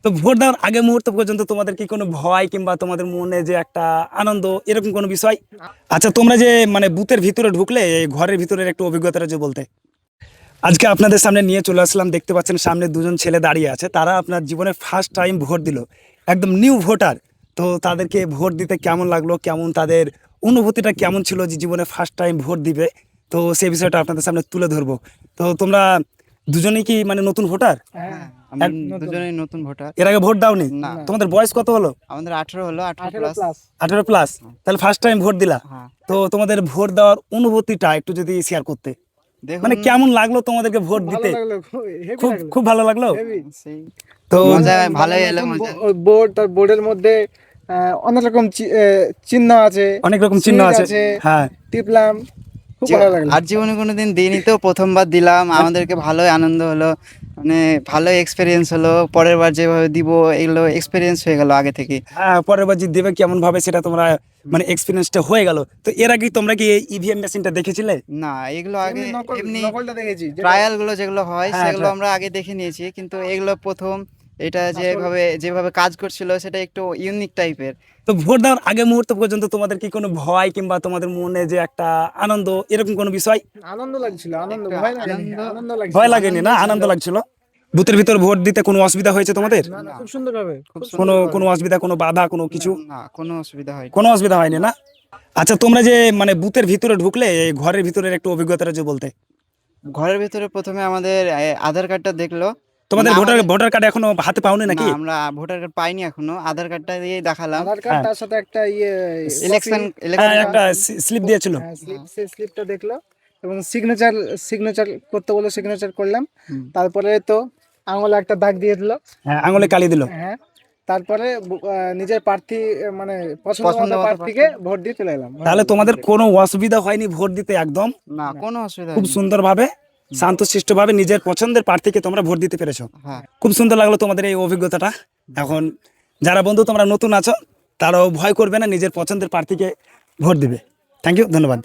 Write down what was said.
তো ভোট দেওয়ার আগে মুহূর্ত পর্যন্ত তোমাদের কি কোনো ভয় কিংবা তোমাদের মনে যে একটা আনন্দ এরকম কোনো বিষয়? আচ্ছা, তোমরা যে মানে বুথের ভিতরে ঢুকলে এই ঘরের ভিতরের একটু অভিজ্ঞতাটা যে বলতে। আজকে আপনাদের সামনে নিয়ে চলে আসলাম, দেখতে পাচ্ছেন সামনে দুজন ছেলে দাঁড়িয়ে আছে, তারা আপনার জীবনে ফার্স্ট টাইম ভোট দিল, একদম নিউ ভোটার। তো তাদেরকে ভোট দিতে কেমন লাগলো, কেমন তাদের অনুভূতিটা কেমন ছিল যে জীবনে ফার্স্ট টাইম ভোট দিবে, তো সেই বিষয়টা আপনাদের সামনে তুলে ধরবো। তো তোমরা দুজনেই কি মানে নতুন ভোটার? হ্যাঁ, আমরা দুজনেই নতুন ভোটার। এর আগে ভোট দাওনি? না, তোমাদের বয়স কত হলো? আমাদের 18 হলো, 18 প্লাস। 18 প্লাস। তাহলে ফার্স্ট টাইম ভোট দিলা। হ্যাঁ, তো তোমাদের ভোট দেওয়ার অনুভূতিটা একটু যদি শেয়ার করতে, মানে দেখুন কেমন লাগলো তোমাদেরকে ভোট দিতে? খুব খুব ভালো লাগলো। সেই তো মজা ভালোই এলো মজা। বোর্ডের মধ্যে অনেক রকম চিহ্ন আছে, অনেক রকম চিহ্ন সিল আছে। হ্যাঁ, টিপলাম, খুব ভালো লাগলো। আর জীবনে কোনোদিন দিইনি, তো প্রথমবার দিলাম, আমাদেরকে ভালোই আনন্দ হলো, মানে ভালোই এক্সপিরিয়েন্স হলো। পরের বার যেভাবে দিব এগুলো এক্সপিরিয়েন্স হয়ে গেল আগে থেকে। হ্যাঁ, পরের বার যে দেবে কেমন ভাবে সেটা তোমরা মানে এক্সপিরিয়েন্সটা হয়ে গেল। তো এর আগে তোমরা কি ইভিএম মেশিনটা দেখেছিলে? না, এগুলো আগে এমনি নকলটা দেখেছি, ট্রায়াল গুলো যেগুলো হয় হ্যাঁ, সেগুলো trial। আমরা আগে দেখে নিয়েছি, কিন্তু এগুলো প্রথম। এটা যেভাবে কাজ করছিল সেটা একটু ইউনিক টাইপের। তো ভোট দেওয়ার আগে মুহূর্ত পর্যন্ত তোমাদের কি কোনো ভয় কিংবা তোমাদের মনে যে একটা আনন্দ এরকম কোনো বিষয়? আনন্দ লাগছিল, আনন্দ, একটু ভয় লাগেনি, আনন্দ- আনন্দ লাগছিল। ভয় লাগেনি না, আনন্দ লাগছিল। বুথের ভিতর ভোট দিতে কোনো অসুবিধা হয়েছে তোমাদের? না, না, খুব সুন্দর হবে, খুব কোনো কোনো অসুবিধা, কোনো বাধা, কোনো কিছু? না, কোনো অসুবিধা হয়নি। কোনো অসুবিধা হয়নি না? আচ্ছা, তোমরা যে মানে বুথের ভিতরে ঢুকলে এই ঘরের ভিতরের একটু অভিজ্ঞতাটা যে বলতে। ঘরের ভিতরে প্রথমে আমাদের আধার কার্ডটা দেখলো। তোমাদের মানে ভোটার আমাদের- ভোটার কার্ড এখনো হাতে পাওনি না, নাকি? আমরা ভোটার কার্ড পাইনি এখনো, আধার কার্ডটা দিয়ে দেখালাম। আধার কার্ড, হ্যাঁ। তার সাথে একটা ইলেকশন হ্যাঁ, একটা স্লিপ দিয়েছিল। সেই স্লিপটা দেখলো এবং সিগনেচার করতে বলে সিগনেচার করলাম। হুম। তারপরে তো আঙুলে একটা দাগ দিয়ে দিল। হ্যাঁ, আঙুলে কালি দিল। হ্যাঁ, তারপরে নিজের প্রার্থী মানে পছন্দ পছন্দ মতো মতো প্রার্থীকে ভোট দিয়ে চলে এলাম। তাহলে তোমাদের কোনো অসুবিধা হয়নি ভোট দিতে? একদম না, কোনো অসুবিধা খুব হয়নি। সুন্দরভাবে শান্তশিষ্টভাবে নিজের পছন্দের প্রার্থীকে তোমরা ভোট দিতে পেরেছো। হ্যাঁ। খুব সুন্দর লাগলো তোমাদের এই অভিজ্ঞতাটা। এখন যারা বন্ধু তোমরা নতুন আছো, তারাও ভয় করবে না, নিজের পছন্দের প্রার্থীকে ভোট দিবে। থ্যাংক ইউ, ধন্যবাদ।